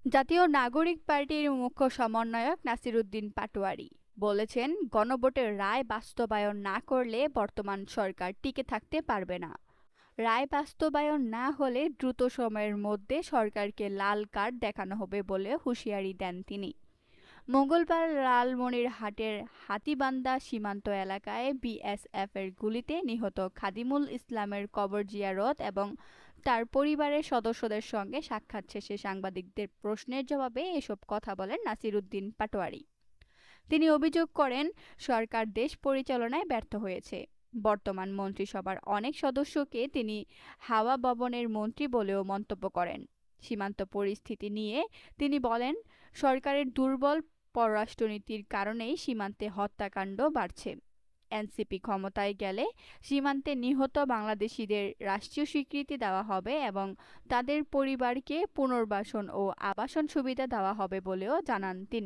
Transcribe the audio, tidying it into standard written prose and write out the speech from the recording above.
জাতীয় নাগরিক পার্টির মুখ্য সমন্বয়ক নাসিরুদ্দিন পাটোয়ারি বলেছেন, গণভোটের রায় বাস্তবায়ন না করলে বর্তমান সরকার টিকে থাকতে পারবে না। রায় বাস্তবায়ন না হলে দ্রুত সময়ের মধ্যে সরকারকে লাল কার্ড দেখানো হবে বলে হুঁশিয়ারি দেন তিনি। মঙ্গলবার লালমনিরহাটের হাতীবান্ধা সীমান্ত এলাকায় বিএসএফের গুলিতে নিহত খাদিমুল ইসলামের কবর জিয়ারত এবং তার পরিবারের সদস্যদের সঙ্গে সাক্ষাৎ শেষে সাংবাদিকদের প্রশ্নের জবাবে এসব কথা বলেন নাসিরুদ্দিন পাটোয়ারি। তিনি অভিযোগ করেন, সরকার দেশ পরিচালনায় ব্যর্থ হয়েছে। বর্তমান মন্ত্রিসভার অনেক সদস্যকে তিনি হাওয়া ভবনের মন্ত্রী বলেও মন্তব্য করেন। সীমান্ত পরিস্থিতি নিয়ে তিনি বলেন, সরকারের দুর্বল পররাষ্ট্রনীতির কারণেই সীমান্তে হত্যাকাণ্ড বাড়ছে। এনসিপি ক্ষমতায় গেলে সীমান্তে নিহত বাংলাদেশিদের রাষ্ট্রীয় স্বীকৃতি দেওয়া হবে এবং তাদের পরিবারকে পুনর্বাসন ও আবাসন সুবিধা দেওয়া হবে বলেও জানান তিনি।